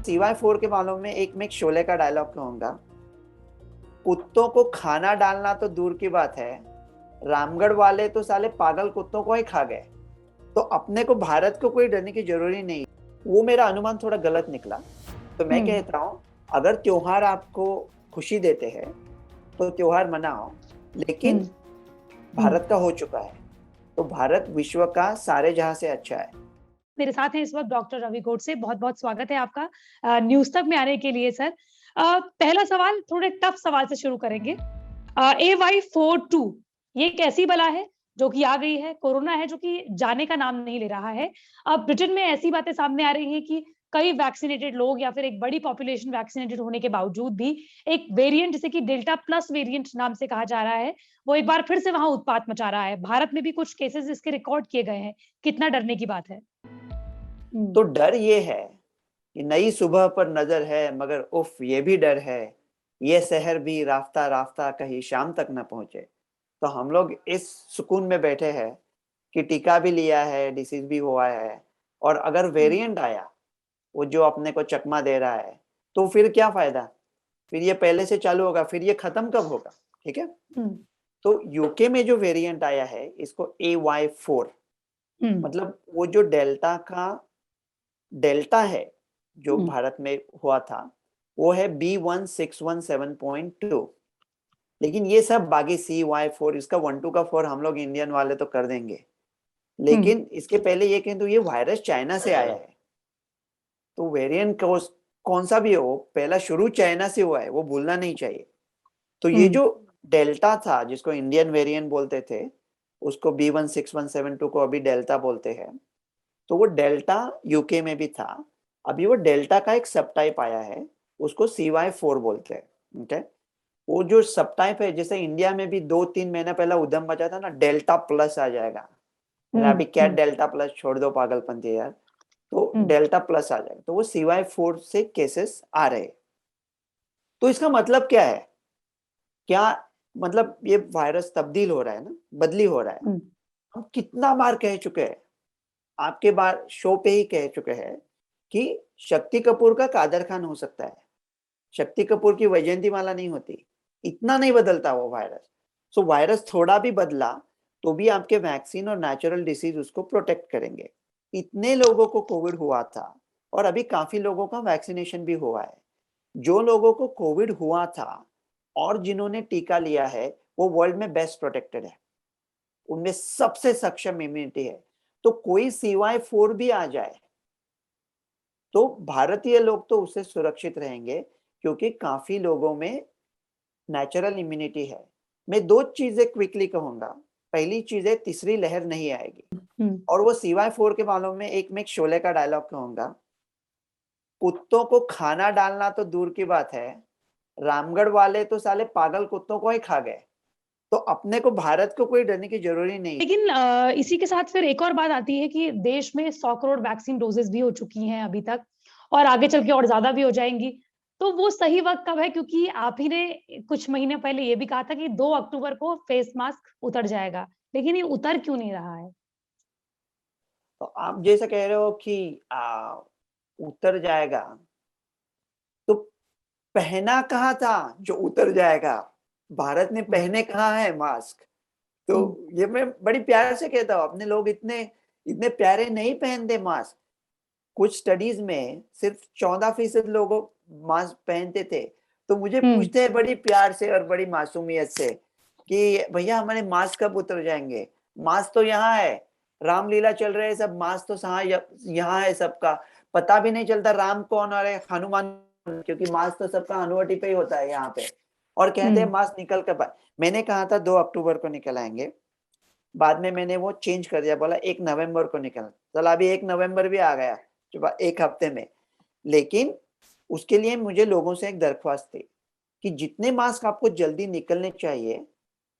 CY4 के बालों में मैं एक शोले का डायलॉग कहूंगा। कुत्तों को खाना डालना तो दूर की बात है, रामगढ़ वाले तो साले पागल कुत्तों को ही खा गए। तो अपने को भारत को कोई डरने की जरूरी नहीं। वो मेरा अनुमान थोड़ा गलत निकला। तो मैं हम्म। कहता हूँ, अगर त्योहार आपको खुशी देते हैं तो त्योहार मनाओ, लेकिन हम्म। हम्म। भारत का हो चुका है तो भारत विश्व का सारे जहां से अच्छा है। मेरे साथ हैं इस वक्त डॉक्टर रवि गोडसे। बहुत बहुत स्वागत है आपका न्यूज तक में आने के लिए सर। पहला सवाल थोड़े टफ सवाल से शुरू करेंगे। AY42 ये एक ऐसी बला है जो कि आ गई है, कोरोना है जो कि जाने का नाम नहीं ले रहा है। अब ब्रिटेन में ऐसी बातें सामने आ रही हैं कि कई वैक्सीनेटेड लोग या फिर एक बड़ी पॉपुलेशन वैक्सीनेटेड होने के बावजूद भी एक वेरिएंट जिसे कि डेल्टा प्लस वेरिएंट नाम से कहा जा रहा है, वो एक बार फिर से वहां उत्पात मचा रहा है। भारत में भी कुछ केसेस इसके रिकॉर्ड किए गए हैं। कितना डरने की बात है? तो डर ये है कि नई सुबह पर नजर है, मगर उफ ये भी डर है, ये शहर भी राफ्ता राफ्ता कहीं शाम तक न पहुंचे। तो हम लोग इस सुकून में बैठे हैं कि टीका भी लिया है, डिसीज भी हुआ है, और अगर वेरिएंट आया वो जो अपने को चकमा दे रहा है, तो फिर क्या फायदा? फिर ये पहले से चालू होगा, फिर ये खत्म कब होगा? ठीक है। हम्म। तो यूके में जो वेरिएंट आया है इसको AY4, हम्म। मतलब वो जो डेल्टा का डेल्टा है जो हम्म। भारत में हुआ था, वो है B1617.2। लेकिन ये सब बाकी CY4, इसका 1 2 का 4 हम लोग इंडियन वाले तो कर देंगे। हम्म। लेकिन इसके पहले ये कहें तो ये वायरस चाइना से आया है। तो वेरिएंट कौन सा भी हो, पहला शुरू चाइना से हुआ है, वो भूलना नहीं चाहिए। तो ये हम्म। जो डेल्टा था जिसको इंडियन वेरिएंट बोलते थे, उसको B1617.2 को अभी डेल्टा बोलते हैं। तो वो डेल्टा यूके में भी था। अभी वो डेल्टा का एक सब टाइप आया है, उसको CY4 बोलते हैं। ओके। वो जो सब टाइप है, जैसे इंडिया में भी 2 3 महीना पहले उधम मचा था ना, डेल्टा प्लस आ जाएगा। मैंने हम्म। अभी क्या हम्म। डेल्टा प्लस, छोड़ दो पागलपंती यार। तो हम्म। डेल्टा प्लस आ जाएगा, तो वो CY4 से केसेस आ रहे हैं। तो इसका मतलब क्या है? क्या मतलब? ये वायरस तब्दील हो रहा है ना, बदली हो रहा है। हम्म। हम कितना बार कह चुके हैं, आपके बार शो पे ही कह चुके हैं कि शक्ति कपूर का कादर खान हो सकता है, शक्ति कपूर की वैजयंती माला नहीं होती। इतना नहीं बदलता वो वायरस। सो वायरस थोड़ा भी बदला तो भी आपके वैक्सीन और नेचुरल डिसीज उसको प्रोटेक्ट करेंगे। इतने लोगों को कोविड हुआ था, और अभी काफी लोगों का वैक्सीनेशन भी हुआ है। जो लोगों को कोविड हुआ था और जिन्होंने टीका लिया है, वो वर्ल्ड में बेस्ट प्रोटेक्टेड है, उनमें सबसे सक्षम इम्यूनिटी है। तो कोई CY4 भी आ जाए तो भारतीय लोग तो उससे सुरक्षित रहेंगे, क्योंकि काफी लोगों में नेचुरल इम्यूनिटी है। मैं दो चीजें क्विकली कहूंगा। पहली चीज है, तीसरी लहर नहीं आएगी। हम्म। और वो CY4 के बालों में मैं एक शोले का डायलॉग कहूंगा। कुत्तों को खाना डालना तो दूर की बात है, रामगढ़ वाले तो साले पागल कुत्तों को ही खा गए। तो अपने को भारत को कोई डरने की जरूरी नहीं। लेकिन इसी के साथ फिर एक और बात आती है कि देश में 100 करोड़ वैक्सीन डोजेस भी हो चुकी हैं अभी तक, और आगे चल के और ज्यादा भी हो जाएंगी। तो वो सही वक्त कब है? क्योंकि आप ही ने कुछ महीने पहले ये भी कहा था कि 2 अक्टूबर को फेस मास्क उतर जाएगा, लेकिन ये उतर क्यों नहीं रहा है? तो आप जैसा कह रहे हो कि उतर जाएगा, तो पहना कहाँ था जो उतर जाएगा? भारत ने हम्म। पहने कहाँ है मास्क? तो हम्म। ये मैं बड़ी प्यार से कहता हूँ, अपने लोग इतने इतने प्यारे नहीं पहनते मास्क। कुछ स्टडीज में सिर्फ 14% लोग मास्क पहनते थे। तो मुझे हम्म। पूछते हैं बड़ी प्यार से और बड़ी मासूमियत से कि भैया हमारे मास्क कब उतर जाएंगे? मास्क तो यहाँ है, रामलीला चल रहे हैं सब, मास्क तो यहाँ है सबका। पता भी नहीं चलता राम कौन और है हनुमान, क्योंकि मास्क तो सबका हनुवटी पे ही होता है यहाँ पे। और कहते हैं हम्म। मास्क निकल कर मैंने कहा था 2 अक्टूबर को निकल आएंगे। बाद में मैंने वो चेंज कर दिया, बोला 1 नवंबर को निकल। चलो अभी 1 नवंबर भी आ गया, एक हफ्ते में। लेकिन उसके लिए मुझे लोगों से एक दरख्वास्त थी कि जितने मास्क आपको जल्दी निकलने चाहिए,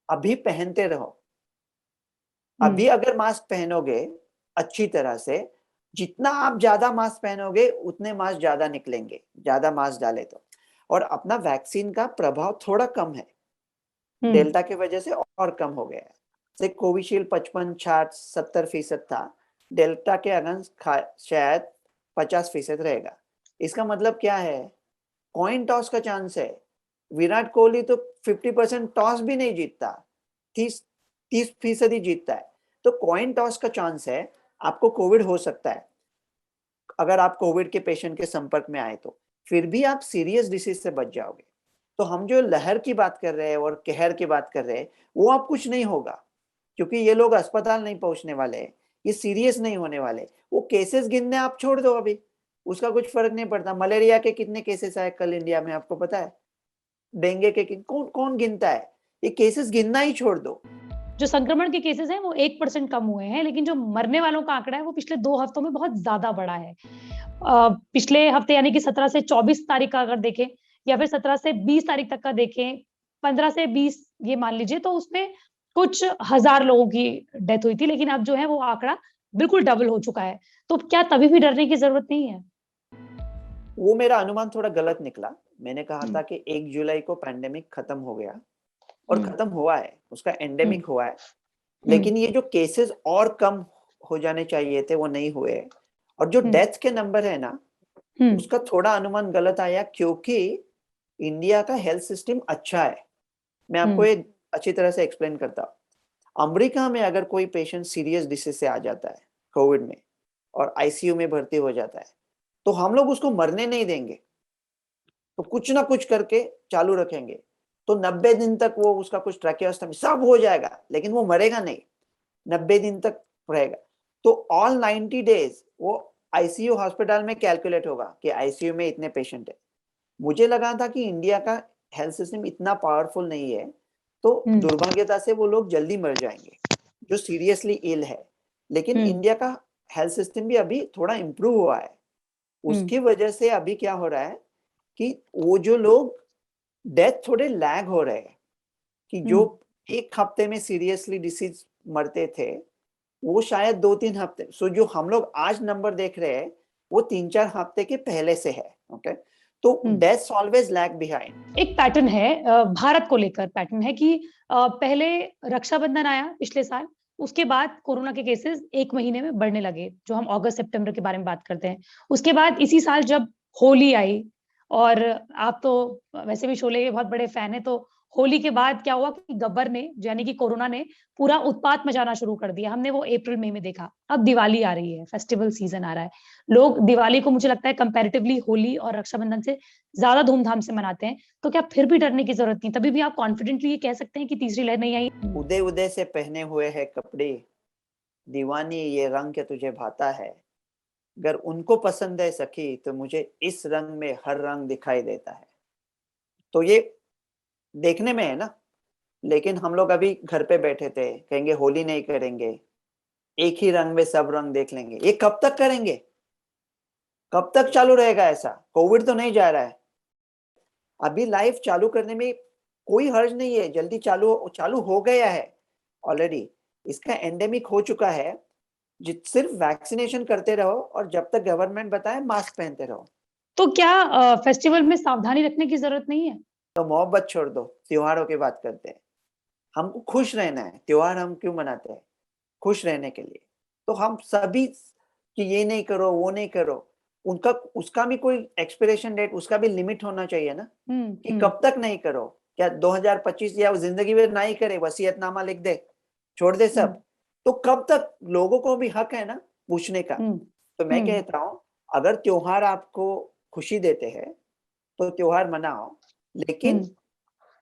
अभी पहनते रहो। हम्म। अभी अगर मास्क पहनोगे अच्छी तरह से, जितना आप ज्यादा मास्क पहनोगे उतने मास्क ज्यादा निकलेंगे, ज्यादा मास्क डाले तो। और अपना वैक्सीन का प्रभाव थोड़ा कम है, हम्म। डेल्टा की वजह से और कम हो गया है। से कोविशील्ड 55 60 70% था, डेल्टा के अगेंस्ट शायद 50% रहेगा। इसका मतलब क्या है? कॉइन टॉस का चांस है। विराट कोहली तो 50% टॉस भी नहीं जीतता, 30% जीतता है। तो कॉइन टॉस का चांस है, आपको कोविड हो सकता है अगर आप कोविड के पेशेंट के संपर्क में आए तो, फिर भी आप सीरियस डिसीज से बच जाओगे। तो हम जो लहर की बात कर रहे हैं और कहर की बात कर रहे हैं, वो अब कुछ नहीं होगा, क्योंकि ये लोग अस्पताल नहीं पहुंचने वाले हैं, ये सीरियस नहीं होने वाले। वो केसेस गिनने आप छोड़ दो, अभी उसका कुछ फर्क नहीं पड़ता। मलेरिया के कितने केसेस आए कल इंडिया में, आपको पता है? डेंगू के कौन कौन गिनता है? ये केसेस गिनना ही छोड़ दो। जो संक्रमण के केसेस हैं वो 1% कम हुए हैं, लेकिन जो मरने वालों का आंकड़ा है वो पिछले 2 हफ्तों में बहुत ज्यादा बढ़ा है। पिछले हफ्ते यानी कि 17 से 24 तारीख का अगर देखें, या फिर 17 से 20 तारीख तक का देखें, 15 से 20 ये मान लीजिए, तो उसमें कुछ हजार लोगों की डेथ हुई थी, लेकिन अब जो है वो आंकड़ा बिल्कुल डबल हो चुका है। तो क्या तभी भी डरने की जरूरत नहीं है? वो मेरा अनुमान थोड़ा गलत निकला। मैंने कहा हम्म, था कि 1 जुलाई को पैंडेमिक खत्म हो गया, और हम्म, खत्म हुआ है, उसका हम्म, एंडेमिक हुआ है। हम्म, लेकिन ये जो केसेस और कम हो जाने चाहिए थे वो नहीं हुए, और जो हम्म, डेथ के नंबर है ना, हम्म, उसका थोड़ा अनुमान गलत आया, क्योंकि इंडिया का हेल्थ सिस्टम अच्छा है। मैं आपको हम्म, ये अच्छी तरह से एक्सप्लेन करता हूँ। अमेरिका में अगर कोई पेशेंट सीरियस डिसीज से आ जाता है कोविड में, और आईसीयू में भर्ती हो जाता है, तो हम लोग उसको मरने नहीं देंगे, तो कुछ ना कुछ करके चालू रखेंगे। तो 90 दिन तक वो उसका कुछ ट्रैकेओस्टमी सब हो जाएगा, लेकिन वो मरेगा नहीं, 90 दिन तक रहेगा। तो ऑल 90 डेज वो आईसीयू हॉस्पिटल में कैलकुलेट होगा कि आईसीयू में इतने पेशेंट है। मुझे लगा था कि इंडिया का हेल्थ सिस्टम इतना पावरफुल नहीं है, तो हम्म, दुर्भाग्यता से वो लोग जल्दी मर जाएंगे जो सीरियसली इल है। लेकिन हम्म, इंडिया का हेल्थ सिस्टम भी अभी थोड़ा इम्प्रूव हुआ है। हम्म, उसकी वजह से अभी क्या हो रहा है कि वो जो लोग डेथ थोड़े लैग हो रहे हैं, कि जो हम्म। 1 हफ्ते में सीरियसली डिसीज मरते थे, वो शायद 2-3 हफ्ते। सो जो हम लोग आज नंबर देख रहे हैं, वो 3-4 हफ्ते के पहले से है। ओके, तो hmm. Deaths always lag behind. एक पैटर्न है, भारत को लेकर पैटर्न है कि पहले रक्षाबंधन आया पिछले साल, उसके बाद कोरोना के केसेस 1 महीने में बढ़ने लगे, जो हम अगस्त सितंबर के बारे में बात करते हैं। उसके बाद इसी साल जब होली आई, और आप तो वैसे भी शोले के बहुत बड़े फैन हैं, तो होली के बाद क्या हुआ कि गब्बर ने, यानी कि कोरोना ने पूरा उत्पात मचाना शुरू कर दिया। हमने वो अप्रैल मई में देखा। अब दिवाली आ रही है, फेस्टिवल सीजन आ रहा है। लोग दिवाली को मुझे लगता है कंपैरेटिवली होली और रक्षाबंधन से ज्यादा धूमधाम से मनाते हैं। तो क्या फिर भी डरने की जरूरत नहीं? तभी भी आप कॉन्फिडेंटली ये कह सकते हैं कि तीसरी लहर नहीं आई? उदय उदय से पहने हुए हैं कपड़े, दीवानी ये रंग के तुझे भाता है। अगर उनको पसंद है सखी, तो मुझे इस रंग में हर रंग दिखाई देता है। तो ये देखने में है ना, लेकिन हम लोग अभी घर पे बैठे थे, कहेंगे होली नहीं करेंगे, एक ही रंग में सब रंग देख लेंगे। ये कब तक करेंगे? कब तक चालू रहेगा ऐसा? कोविड तो नहीं जा रहा है। अभी लाइफ चालू करने में कोई हर्ज नहीं है, जल्दी चालू चालू हो गया है ऑलरेडी। इसका एंडेमिक हो चुका है। सिर्फ वैक्सीनेशन करते रहो, और जब तक गवर्नमेंट बताए मास्क पहनते रहो। तो क्या फेस्टिवल में सावधानी रखने की जरूरत नहीं है? तो मोहब्बत छोड़ दो, त्योहारों की बात करते हैं। हमको खुश रहना है, त्योहार हम क्यों मनाते हैं? खुश रहने के लिए। तो हम सभी कि ये नहीं करो वो नहीं करो, उनका उसका भी कोई एक्सपायरेशन डेट, उसका भी लिमिट होना चाहिए ना, हम्म, कि कब तक नहीं करो। क्या 2025 या जिंदगी भर नहीं करे, वसीयतनामा लिख दे, छोड़ दे हम्म, सब? तो कब तक? लोगों को भी हक है ना पूछने का। हम्म, तो मैं हम्म, कहता हूँ, अगर त्योहार आपको खुशी देते हैं तो त्योहार मनाओ, लेकिन हम्म,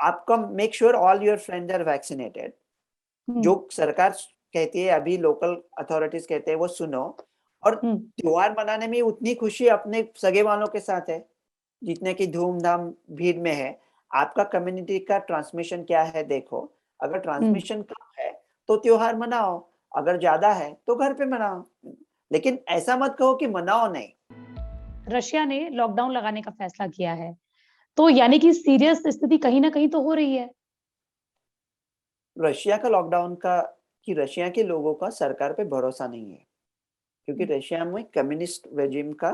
आपका make sure all your friends are vaccinated. हम्म, जो सरकार कहती है, अभी लोकल अथॉरिटीज कहते हैं, वो सुनो। और हम्म। त्योहार मनाने में उतनी खुशी अपने सगे वालों के साथ है जितने की धूमधाम भीड़ में है। आपका कम्युनिटी का ट्रांसमिशन क्या है देखो। अगर हम्म। ट्रांसमिशन कम है तो त्योहार मनाओ, अगर ज्यादा है तो घर पे मनाओ। लेकिन ऐसा मत कहो कि मनाओ नहीं। रशिया ने लॉकडाउन लगाने का फैसला किया है, तो यानी कि सीरियस स्थिति कहीं ना कहीं तो हो रही है। रशिया का लॉकडाउन का, कि रशिया के लोगों का सरकार पे भरोसा नहीं है, क्योंकि हम्म, रशिया में कम्युनिस्ट रेजिम का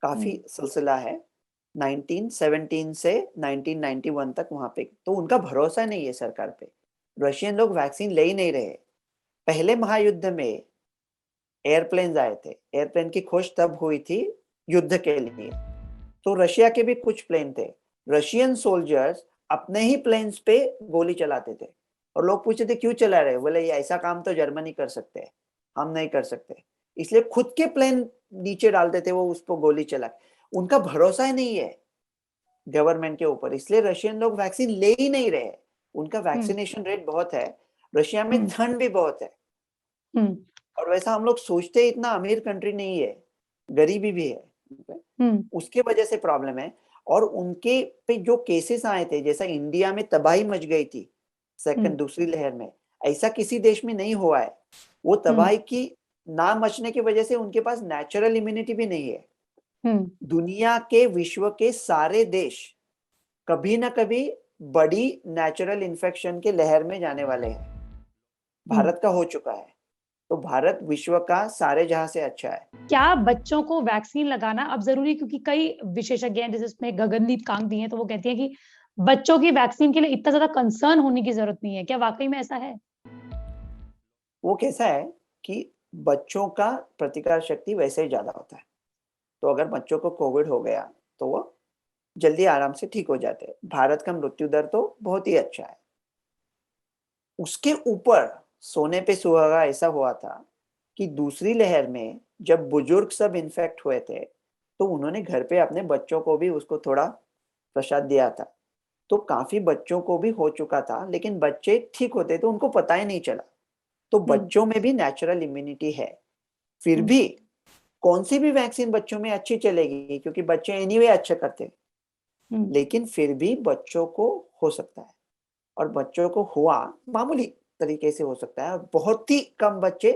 काफी हम्म, सिलसिला है। 1917 से 1991 तक वहां पे, तो उनका भरोसा नहीं है सरकार पे। रशियन लोग वैक्सीन ले ही नहीं रहे। पहले महायुद्ध में एयरप्लेन आए थे, एयरप्लेन की खोज तब हुई थी युद्ध के लिए। तो रशिया के भी कुछ प्लेन थे, रशियन सोल्जर्स अपने ही प्लेन्स पे गोली चलाते थे और लोग पूछते थे क्यों चला रहे, बोले ये ऐसा काम तो जर्मनी कर सकते हैं, हम नहीं कर सकते, इसलिए खुद के प्लेन नीचे डालते थे, वो उस पर गोली चला। उनका भरोसा ही नहीं है गवर्नमेंट के ऊपर, इसलिए रशियन लोग वैक्सीन ले ही नहीं रहे। उनका वैक्सीनेशन रेट बहुत है, रशिया में ठंड भी बहुत है, और वैसा हम लोग सोचते इतना अमीर कंट्री नहीं है, गरीबी भी है, उसके वजह से प्रॉब्लम है। और उनके पे जो केसेस आए थे, जैसा इंडिया में तबाही मच गई थी सेकंड दूसरी लहर में, ऐसा किसी देश में नहीं हुआ है। वो तबाही की ना मचने की वजह से उनके पास नेचुरल इम्यूनिटी भी नहीं है। दुनिया के विश्व के सारे देश कभी ना कभी बड़ी नेचुरल इन्फेक्शन के लहर में जाने वाले हैं, भारत का हो चुका है, तो भारत विश्व का सारे जहां से अच्छा है। क्या बच्चों को वैक्सीन लगाना अब जरूरी, क्योंकि कई विशेषज्ञ हैं जैसे इसमें गगनदीप कांग भी हैं, तो वो कहती हैं कि बच्चों की वैक्सीन के लिए इतना ज्यादा कंसर्न होने की जरूरत नहीं है, क्या वाकई में ऐसा है? वो कैसा है कि बच्चों का प्रतिकार शक्ति वैसे ही ज्यादा होता है, तो अगर बच्चों को कोविड हो गया तो वो जल्दी आराम से ठीक हो जाते हैं। भारत का मृत्यु दर तो बहुत ही अच्छा है। उसके ऊपर सोने पे सुहागा ऐसा हुआ था कि दूसरी लहर में जब बुजुर्ग सब इन्फेक्ट हुए थे, तो उन्होंने घर पे अपने बच्चों को भी उसको थोड़ा प्रसाद दिया था, तो काफी बच्चों को भी हो चुका था, लेकिन बच्चे ठीक होते तो उनको पता ही नहीं चला। तो बच्चों में भी नेचुरल इम्यूनिटी है। फिर भी कौन सी भी वैक्सीन बच्चों में अच्छी चलेगी, क्योंकि बच्चे एनीवे अच्छा करते, लेकिन फिर भी बच्चों को हो सकता है, और बच्चों को हुआ मामूली तरीके से हो सकता है, और बहुत ही कम बच्चे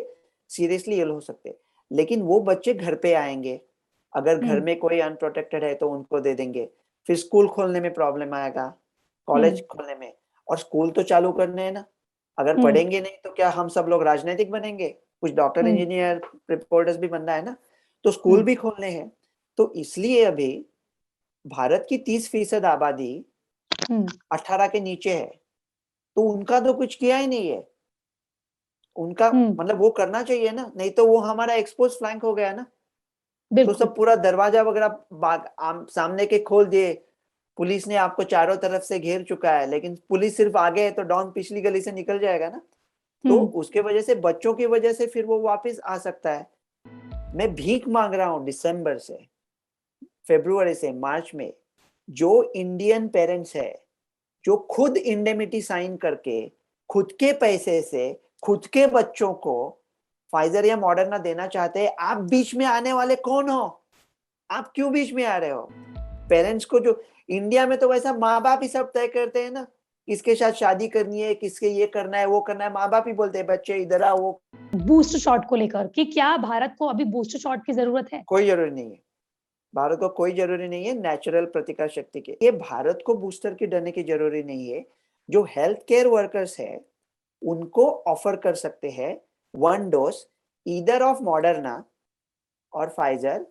सीरियसली इल हो सकते हैं। लेकिन वो बच्चे घर पे आएंगे, अगर घर में कोई अनप्रोटेक्टेड है तो उनको दे देंगे, फिर स्कूल खोलने में प्रॉब्लम आएगा, कॉलेज खोलने में, और स्कूल तो चालू करने हैं ना, अगर पढ़ेंगे नहीं तो क्या हम सब लोग राजनीतिक बनेंगे, कुछ डॉक्टर इंजीनियर रिपोर्टर्स भी बनना है ना, तो स्कूल भी खोलने हैं। तो इसलिए अभी भारत की 30% आबादी 18 के नीचे है, तो उनका तो कुछ किया ही नहीं है, उनका मतलब वो करना चाहिए ना, नहीं तो वो हमारा एक्सपोज फ्लैंक हो गया ना, तो सब पूरा दरवाजा वगैरह सामने के खोल दिए, पुलिस ने आपको चारों तरफ से घेर चुका है, लेकिन पुलिस सिर्फ आगे है तो डॉन पिछली गली से निकल जाएगा ना, तो उसके वजह से बच्चों की वजह से फिर वो वापस आ सकता है। मैं भीख मांग रहा हूं दिसंबर से, फरवरी से मार्च में, जो इंडियन पेरेंट्स है जो खुद इंडेमिटी साइन करके खुद के पैसे से खुद के बच्चों को फाइजर या मॉडर्ना देना चाहते हैं, आप बीच में आने वाले कौन हो? आप क्यों बीच में आ रहे हो? पेरेंट्स को, जो इंडिया में तो वैसा माँ बाप ही सब तय करते हैं ना, किसके साथ शादी करनी है, किसके ये करना है वो करना है, माँ बाप ही बोलते हैं बच्चे इधर आओ। वो बूस्टर शॉट को लेकर कि क्या भारत को अभी बूस्टर शॉट की जरूरत है? कोई जरूरी नहीं है, भारत को कोई जरूरी नहीं है नेचुरल प्रतिकार शक्ति की, ये भारत को बूस्टर की डरने की जरूरी नहीं है। जो हेल्थ केयर वर्कर्स है उनको ऑफर कर सकते हैं 1 डोज ईदर ऑफ मॉडर्ना और फाइजर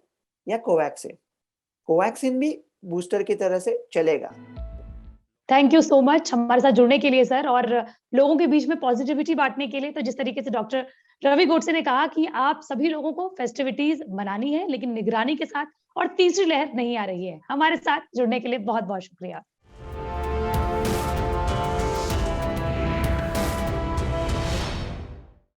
या कोवैक्सिन, कोवैक्सिन भी बूस्टर की तरह से चलेगा। थैंक यू सो मच हमारे साथ जुड़ने के लिए सर, और लोगों के बीच में पॉजिटिविटी बांटने के लिए। तो जिस तरीके से डॉक्टर रवि गोडसे ने कहा कि आप सभी लोगों को फेस्टिविटीज मनानी है, लेकिन निगरानी के साथ, और तीसरी लहर नहीं आ रही है। हमारे साथ जुड़ने के लिए बहुत बहुत शुक्रिया।